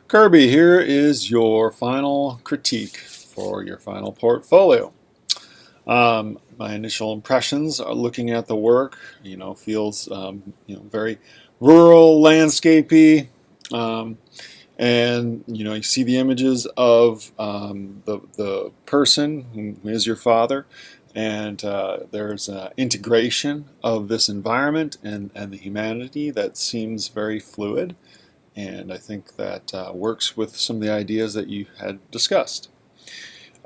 Kirby, here is your final critique for your final portfolio. My initial impressions are looking at the work, feels very rural, landscapey, and you see the images of the person who is your father, and there's an integration of this environment and the humanity that seems very fluid. And I think that works with some of the ideas that you had discussed.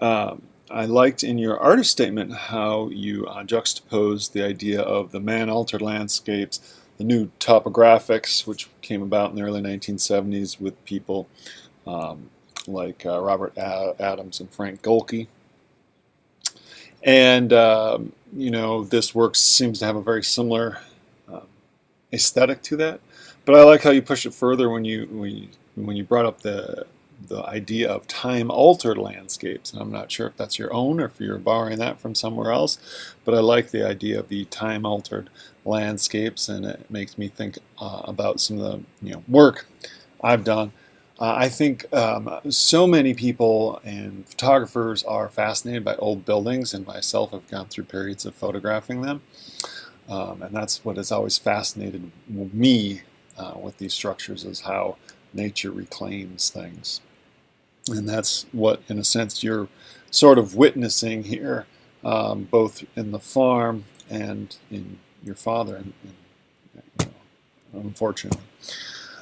I liked in your artist statement how you juxtaposed the idea of the man-altered landscapes, the new topographics, which came about in the early 1970s with people like Robert Adams and Frank Golke. And this work seems to have a very similar aesthetic to that. But I like how you push it further when you brought up the idea of time-altered landscapes. And I'm not sure if that's your own or if you're borrowing that from somewhere else, but I like the idea of the time-altered landscapes, and it makes me think about some of the work I've done. I think so many people and photographers are fascinated by old buildings, and myself have gone through periods of photographing them. And that's what has always fascinated me with these structures, is how nature reclaims things. And that's what, in a sense, you're sort of witnessing here, both in the farm and in your father, unfortunately.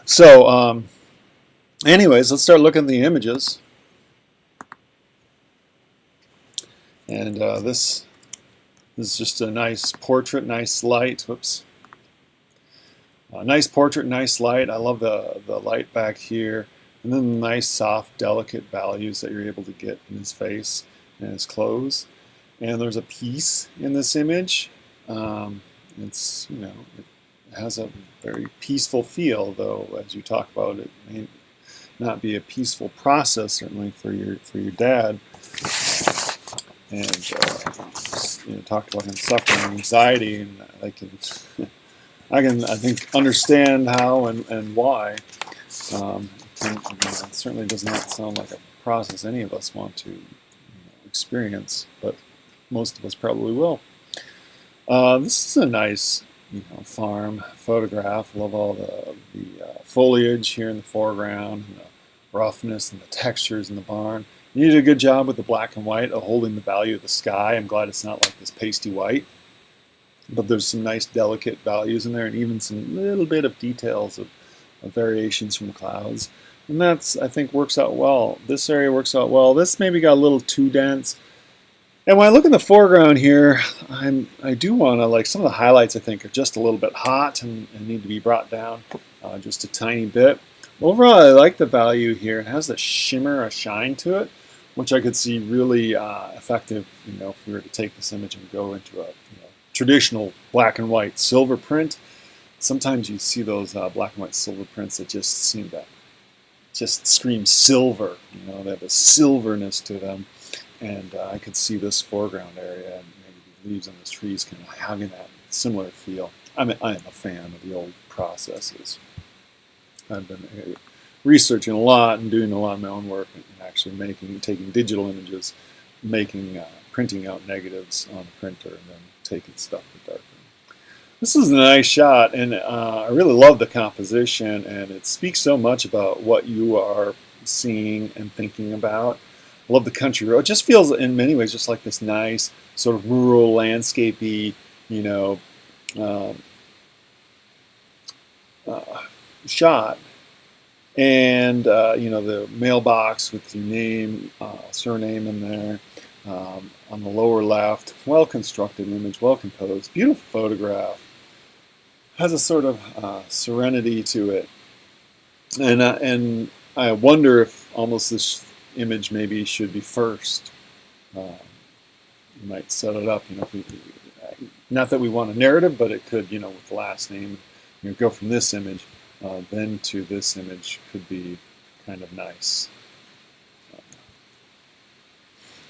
So, anyways, let's start looking at the images. And this is just a nice portrait, nice light. Whoops. Nice portrait, nice light. I love the light back here. And then the nice, soft, delicate values that you're able to get in his face and his clothes. And there's a peace in this image. It has a very peaceful feel, though, as you talk about, it may not be a peaceful process, certainly for your dad. And talked about him suffering anxiety, and I think understand how and why. It certainly does not sound like a process any of us want to experience, but most of us probably will. This is a nice farm photograph. I love all the foliage here in the foreground, and the roughness and the textures in the barn. You did a good job with the black and white of holding the value of the sky. I'm glad it's not like this pasty white, but there's some nice delicate values in there, and even some little bit of details of variations from the clouds. And that's, I think, works out well. This area works out well. This maybe got a little too dense. And when I look in the foreground here, I do want to, like, some of the highlights I think are just a little bit hot and need to be brought down just a tiny bit. Overall, I like the value here. It has a shimmer, a shine to it, which I could see really effective, if we were to take this image and go into a traditional black and white silver print. Sometimes you see those black and white silver prints that just seem to just scream silver. They have a silverness to them, and I could see this foreground area and maybe the leaves on the trees kind of having that similar feel. I am a fan of the old processes. I've been researching a lot and doing a lot of my own work, and actually taking digital images, printing out negatives on a printer, and then taking stuff to darkening. This is a nice shot, and I really love the composition, and it speaks so much about what you are seeing and thinking about. I love the country road. It just feels in many ways just like this nice sort of rural landscapey, shot. And the mailbox with your name, surname in there. On the lower left, well constructed image, well composed, beautiful photograph. Has a sort of serenity to it, and I wonder if almost this image maybe should be first. You might set it up, not that we want a narrative, but it could, with the last name, go from this image then to this image could be kind of nice.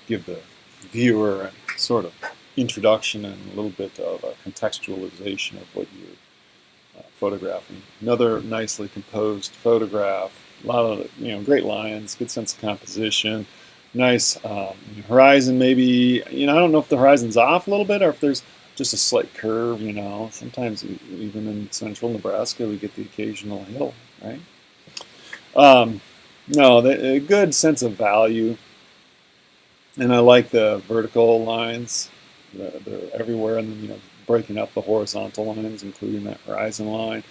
Give the viewer a sort of introduction and a little bit of a contextualization of what you're photographing. Another nicely composed photograph. A lot of great lines, good sense of composition, nice horizon. Maybe I don't know if the horizon's off a little bit or if there's just a slight curve. Sometimes even in central Nebraska we get the occasional hill, right? No, a good sense of value, and I like the vertical lines. They're everywhere, and then breaking up the horizontal lines, including that horizon line.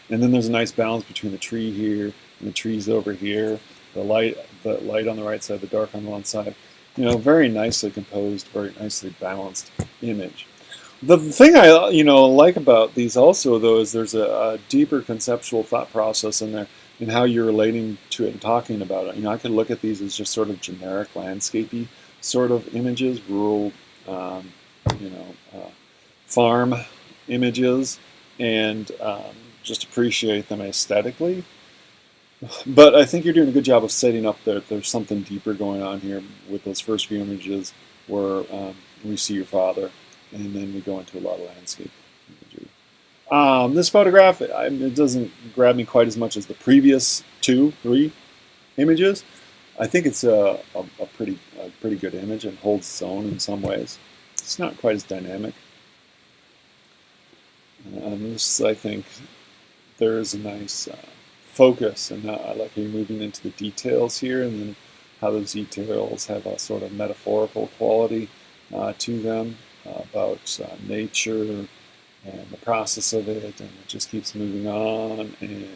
And then there's a nice balance between the tree here and the trees over here. The light on the right side, the dark on one side. Very nicely composed, very nicely balanced image. The thing I like about these also, though, is there's a deeper conceptual thought process in there in how you're relating to it and talking about it. I could look at these as just sort of generic landscapey sort of images, rural, farm images, and just appreciate them aesthetically. But I think you're doing a good job of setting up that there's something deeper going on here with those first few images where we see your father, and then we go into a lot of landscape imagery. This photograph, it doesn't grab me quite as much as the previous 2-3 images. I think it's a pretty good image and holds its own in some ways. It's not quite as dynamic. This, I think, there is a nice focus, and I like how you're moving into the details here, and then how those details have a sort of metaphorical quality to them about nature and the process of it, and it just keeps moving on. And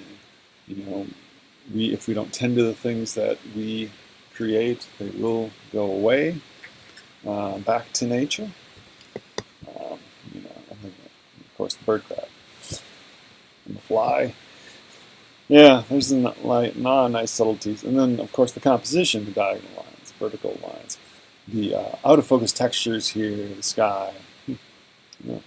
if we don't tend to the things that we create, they will go away back to nature. And then, of course, the bird crab and the fly. Yeah, there's a nice subtleties. And then, of course, the composition, the diagonal lines, vertical lines, the out of focus textures here, the sky. Yeah.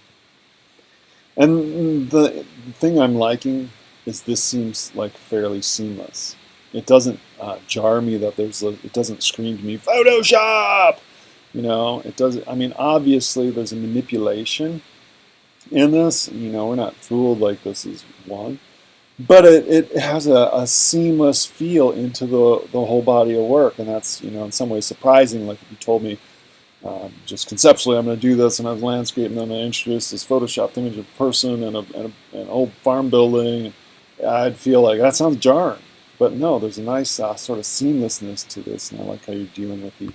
And the thing I'm liking is this seems like fairly seamless. It doesn't jar me that it doesn't scream to me, Photoshop! It doesn't, obviously there's a manipulation in this. We're not fooled like this is one. But it has a seamless feel into the whole body of work, and that's in some ways surprising. Like if you told me just conceptually I'm going to do this and I have landscape and then I'm going to introduce this photoshopped image of a person and an old farm building, I'd feel like that sounds jarring. But no, there's a nice sort of seamlessness to this, and I like how you're dealing with the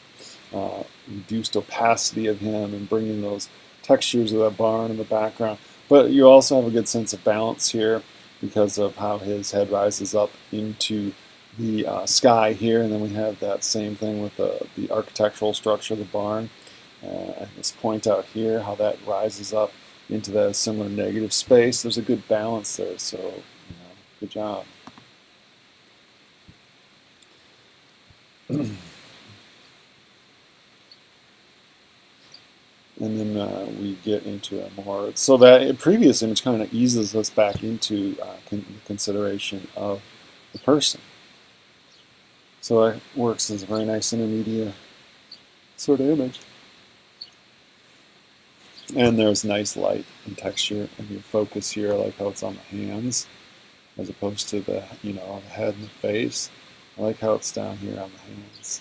reduced opacity of him and bringing those textures of that barn in the background. But you also have a good sense of balance here, because of how his head rises up into the sky here, and then we have that same thing with the architectural structure of the barn. At this point out here, how that rises up into that similar negative space. There's a good balance there, so good job. And then we get into a more, so that previous image kind of eases us back into consideration of the person. So it works as a very nice intermediate sort of image. And there's nice light and texture and your focus here. I like how it's on the hands as opposed to the the head and the face. I like how it's down here on the hands.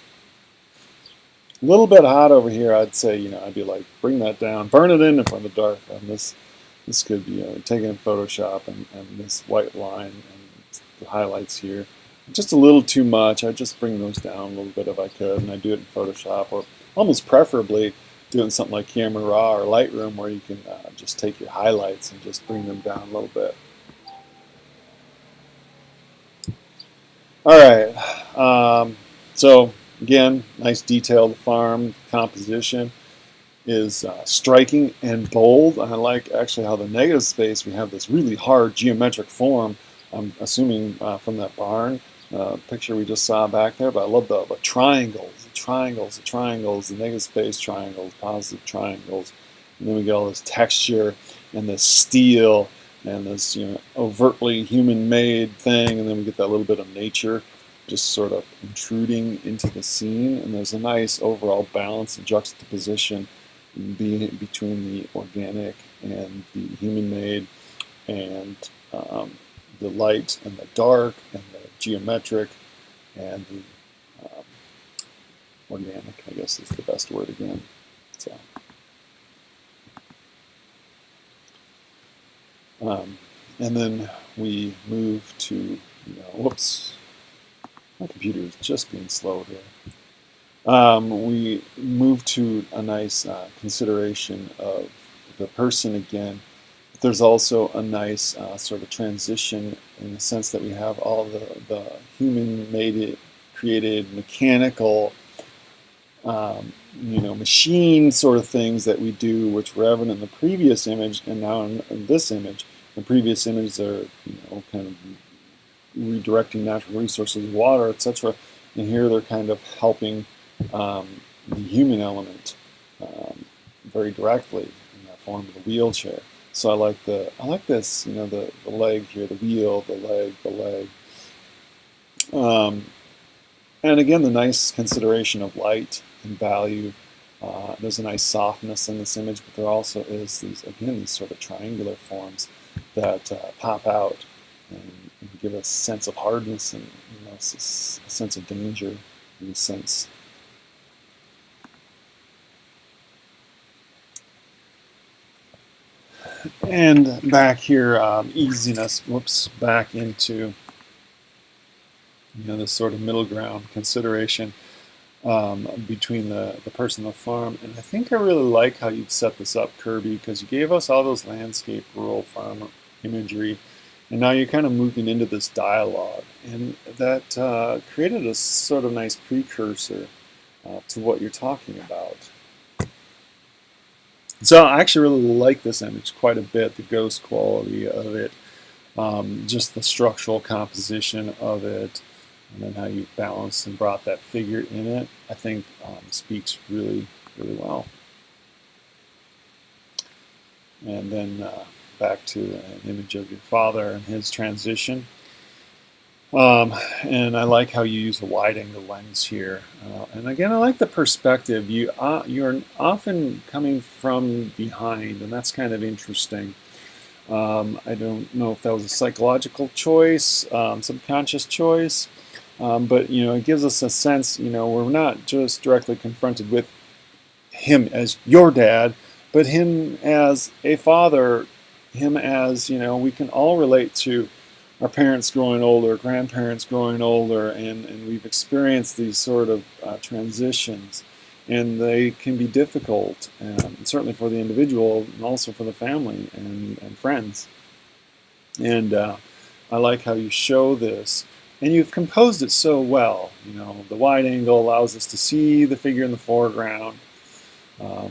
A little bit hot over here, I'd say, I'd be like, bring that down, burn it in from the dark. And this could be taken in Photoshop, and this white line and the highlights here, just a little too much. I'd just bring those down a little bit if I could, and I do it in Photoshop, or almost preferably doing something like Camera Raw or Lightroom, where you can just take your highlights and just bring them down a little bit. All right, so again, nice detail. The farm composition is striking and bold. I like actually how the negative space, we have this really hard geometric form, I'm assuming from that barn picture we just saw back there, but I love the triangles, the negative space triangles, positive triangles, and then we get all this texture and this steel and this overtly human-made thing, and then we get that little bit of nature just sort of intruding into the scene, and there's a nice overall balance and juxtaposition between the organic and the human-made, and the light and the dark and the geometric and the organic, I guess is the best word again. So, and then we move to, whoops, my computer is just being slow here. We move to a nice consideration of the person again. But there's also a nice sort of transition in the sense that we have all the human-made, created, mechanical, machine sort of things that we do, which were evident in the previous image, and now in this image. The previous image are, kind of redirecting natural resources, water, etc. And here they're kind of helping the human element very directly in that form of the wheelchair. So I like this, the leg here, the wheel, the leg. And again, the nice consideration of light and value. There's a nice softness in this image, but there also is these sort of triangular forms that pop out and give a sense of hardness and a sense of danger in a sense. And back here, easiness, back into this sort of middle ground consideration between the person and the farm. And I think I really like how you'd set this up, Kirby, because you gave us all those landscape, rural farm imagery, and now you're kind of moving into this dialogue. And that created a sort of nice precursor to what you're talking about. So I actually really like this image quite a bit, the ghost quality of it, just the structural composition of it, and then how you balanced and brought that figure in it, I think speaks really, really well. And then back to an image of your father and his transition. And I like how you use a wide-angle lens here. And again, I like the perspective. You're often coming from behind, and that's kind of interesting. I don't know if that was a psychological choice, subconscious choice, but it gives us a sense. We're not just directly confronted with him as your dad, but him as a father, him as we can all relate to our parents growing older, grandparents growing older, and we've experienced these sort of transitions, and they can be difficult, certainly for the individual and also for the family and friends. And I like how you show this, and you've composed it so well. The wide angle allows us to see the figure in the foreground,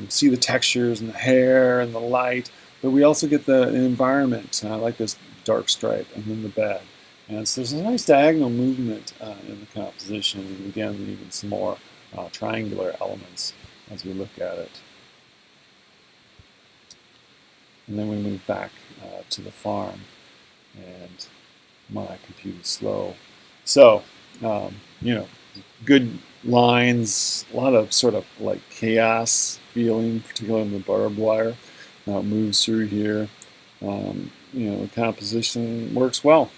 see the textures and the hair and the light, but we also get the environment. And I like this dark stripe and then the bed. And so there's a nice diagonal movement in the composition, and again, even some more triangular elements as we look at it. And then we move back to the farm, and my computer's slow. So, good lines, a lot of sort of like chaos feeling, particularly in the barbed wire. Now it moves through here. The composition works well.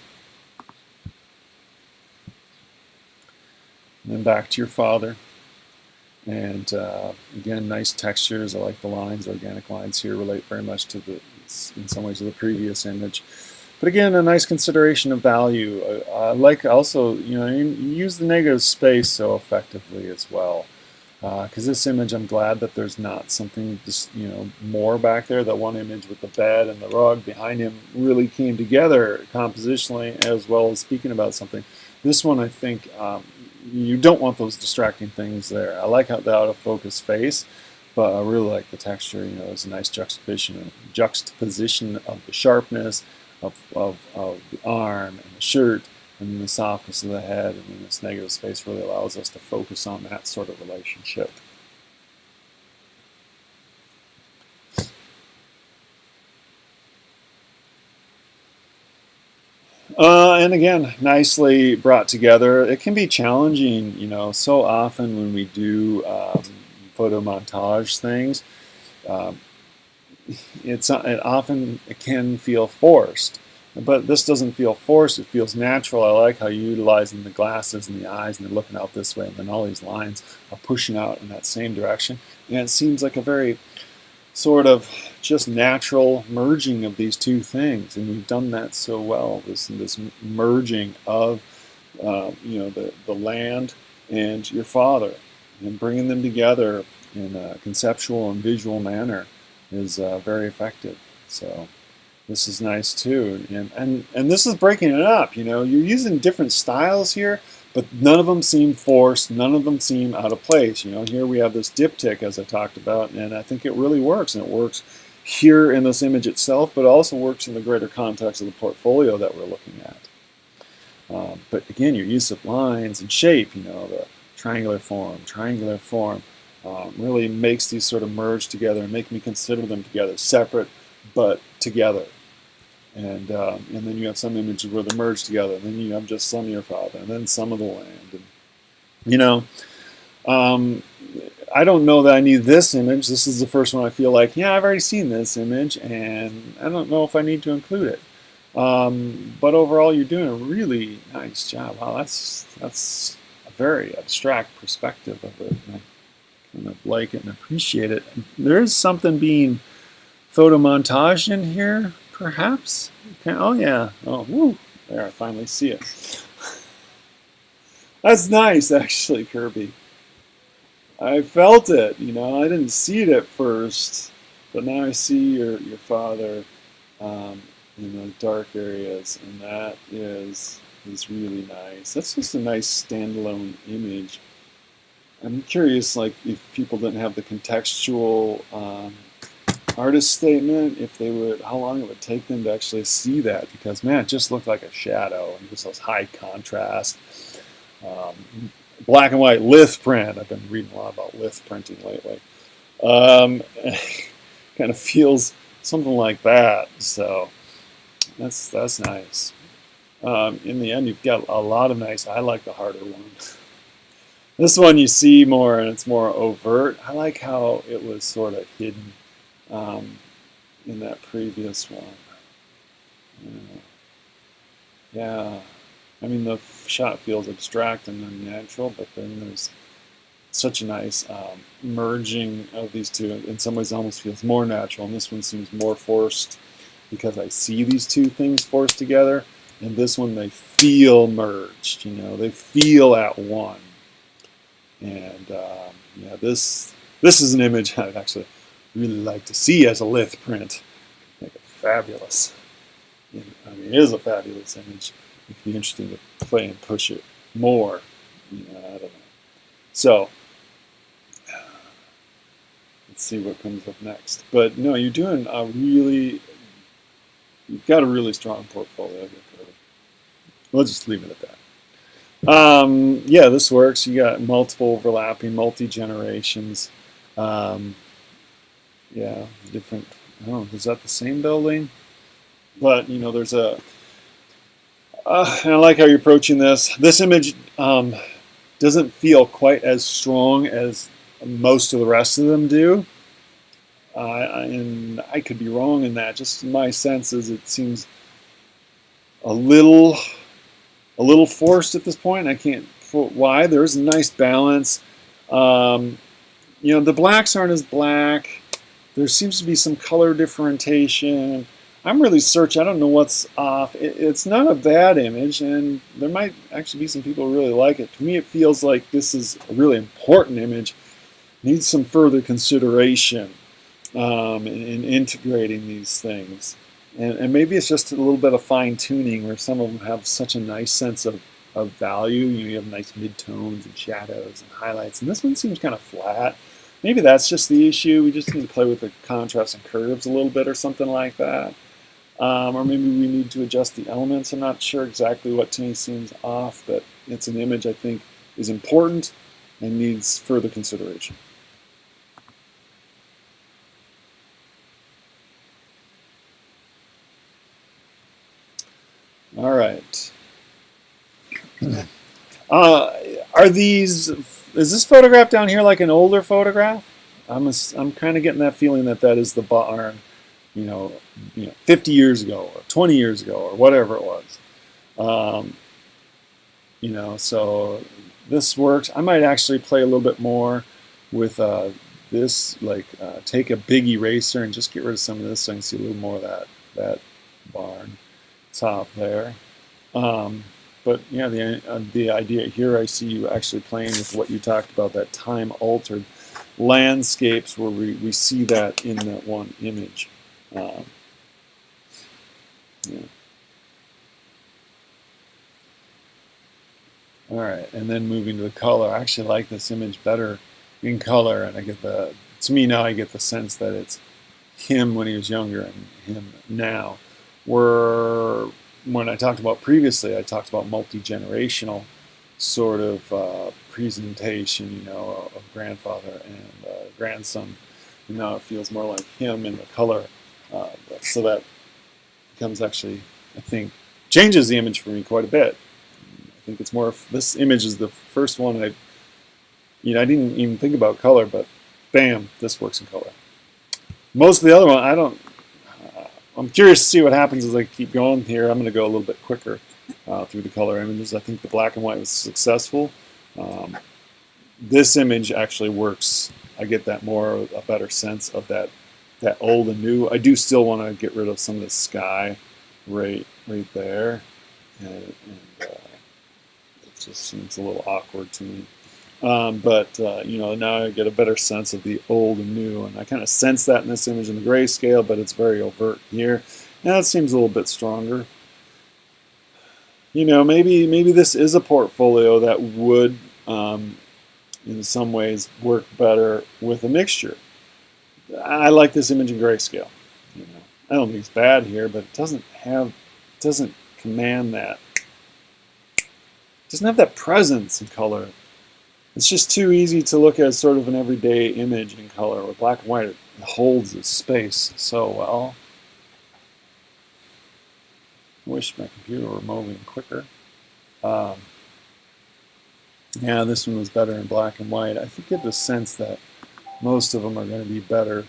And then back to your father. And again, nice textures. I like the lines, organic lines here relate very much to in some ways, to the previous image. But again, a nice consideration of value. I like also, you use the negative space so effectively as well. Because this image, I'm glad that there's not something just, more back there. That one image with the bed and the rug behind him really came together compositionally as well as speaking about something. This one, I think, you don't want those distracting things there. I like how the out of focus face, but I really like the texture. There's a nice juxtaposition of the sharpness of the arm and the shirt, and then the softness of the head, and then this negative space really allows us to focus on that sort of relationship. And again, nicely brought together. It can be challenging, so often when we do photo montage things, it can feel forced. But this doesn't feel forced. It feels natural. I like how you're utilizing the glasses and the eyes, and they're looking out this way, and then all these lines are pushing out in that same direction. And it seems like a very sort of just natural merging of these two things, and we've done that so well. This merging of the land and your father, and bringing them together in a conceptual and visual manner is very effective. So this is nice too, and this is breaking it up. You're using different styles here, but none of them seem forced. None of them seem out of place. Here we have this diptych, as I talked about, and I think it really works. And it works here in this image itself, but also works in the greater context of the portfolio that we're looking at. But again, your use of lines and shape, the triangular form, really makes these sort of merge together and make me consider them together, separate but together. And then you have some images where they merge together, and then you have just some of your father, and then some of the land. And, I don't know that I need this image. This is the first one I feel like, I've already seen this image, and I don't know if I need to include it. But overall, you're doing a really nice job. Wow, that's a very abstract perspective of it. And I kind of like it and appreciate it. There is something being photomontaged in here, perhaps. Okay. Oh yeah. Oh, woo. There, I finally see it. That's nice, actually, Kirby. I felt it. I didn't see it at first, but now I see your father in the dark areas, and that is really nice. That's just a nice standalone image. I'm curious, like, if people didn't have the contextual artist statement, if they would, how long it would take them to actually see that, because man, it just looked like a shadow and just those high contrast, black and white litho print. I've been reading a lot about litho printing lately. Kind of feels something like that. So that's nice. In the end, you've got a lot of nice. I like the harder one. This one you see more, and it's more overt. I like how it was sort of hidden in that previous one. Yeah, I mean, the shot feels abstract and unnatural, but then there's such a nice merging of these two. In some ways, it almost feels more natural, and this one seems more forced because I see these two things forced together. And this one, they feel merged. They feel at one. And yeah, this is an image I'd actually really like to see as a litho print. Make it fabulous. I mean, it is a fabulous image. It'd be interesting to play and push it more. I don't know. So let's see what comes up next. But no, you're doing a really. You've got a really strong portfolio here, Kirby. We'll just leave it at that. Yeah, this works. You got multiple overlapping, multi-generations. Yeah, different. I don't know, is that the same building? But, there's a... and I like how you're approaching this. This image doesn't feel quite as strong as most of the rest of them do. And I could be wrong in that. Just my sense is it seems a little forced at this point. I can't put why. There is a nice balance. The blacks aren't as black. There seems to be some color differentiation. I'm really searching. I don't know what's off. It's not a bad image, and there might actually be some people who really like it. To me, it feels like this is a really important image. Needs some further consideration in integrating these things. And maybe it's just a little bit of fine-tuning where some of them have such a nice sense of value. You have nice mid-tones and shadows and highlights. And this one seems kind of flat. Maybe that's just the issue. We just need to play with the contrast and curves a little bit or something like that. Or maybe we need to adjust the elements. I'm not sure exactly what to me seems off, but it's an image I think is important and needs further consideration. All right. Is this photograph down here like an older photograph? I'm kind of getting that feeling that is the barn. 50 years ago or 20 years ago or whatever it was. So this works. I might actually play a little bit more with this, take a big eraser and just get rid of some of this so I can see a little more of that barn top there. But yeah, the idea here, I see you actually playing with what you talked about, that time-altered landscapes where we see that in that one image. Yeah. All right, and then moving to the color. I actually like this image better in color, and to me now I get the sense that it's him when he was younger and him now. Where when I talked about previously, I talked about multi-generational sort of presentation, of grandfather and grandson. Now it feels more like him in the color. So that becomes actually, I think, changes the image for me quite a bit. I think it's more, this image is the first one I didn't even think about color, but bam, this works in color. Most of the other one, I'm curious to see what happens as I keep going here. I'm going to go a little bit quicker through the color images. I think the black and white was successful. This image actually works. I get a better sense of that old and new. I do still want to get rid of some of the sky right there. And it just seems a little awkward to me. But now I get a better sense of the old and new, and I kind of sense that in this image in the grayscale, but it's very overt here. Now it seems a little bit stronger. Maybe this is a portfolio that would, in some ways, work better with a mixture. I like this image in grayscale. I don't think it's bad here, but it doesn't command that. It doesn't have that presence in color. It's just too easy to look at sort of an everyday image in color. With black and white, it holds its space so well. I wish my computer were moving quicker. Yeah, this one was better in black and white. I think I get the sense that most of them are going to be better,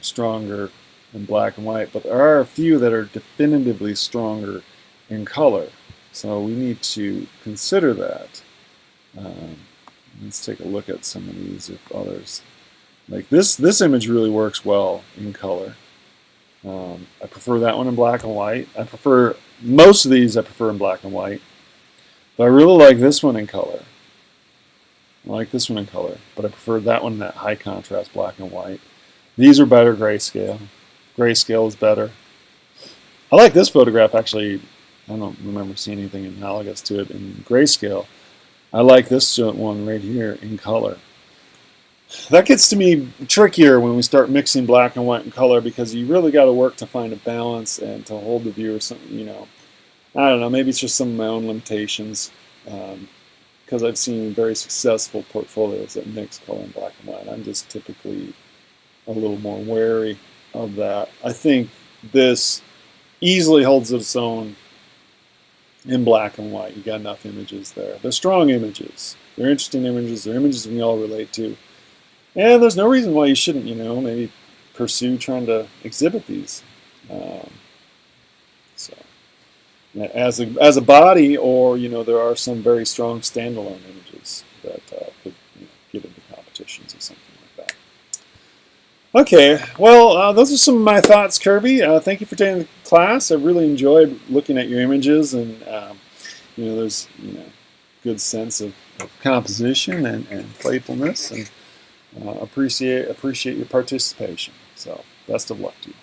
stronger in black and white, but there are a few that are definitively stronger in color. So we need to consider that. Let's take a look at some of these, if others. Like this image really works well in color. I prefer that one in black and white. Most of these I prefer in black and white. But I really like this one in color. I like this one in color, but I prefer that one in that high contrast black and white. These are better grayscale. Grayscale is better. I like this photograph actually. I don't remember seeing anything analogous to it in grayscale. I like this one right here in color. That gets to me trickier when we start mixing black and white and color, because you really got to work to find a balance and to hold the viewer something, I don't know, maybe it's just some of my own limitations, because I've seen very successful portfolios that mix color and black and white. I'm just typically a little more wary of that. I think this easily holds its own in black and white. You got enough images there. They're strong images. They're interesting images. They're images we all relate to. And there's no reason why you shouldn't, maybe pursue trying to exhibit these. As a body, or there are some very strong standalone images that could get into competitions or something like that. Okay, well, those are some of my thoughts, Kirby. Thank you for taking the class. I really enjoyed looking at your images, and there's good sense of composition and playfulness, and appreciate your participation. So best of luck to you.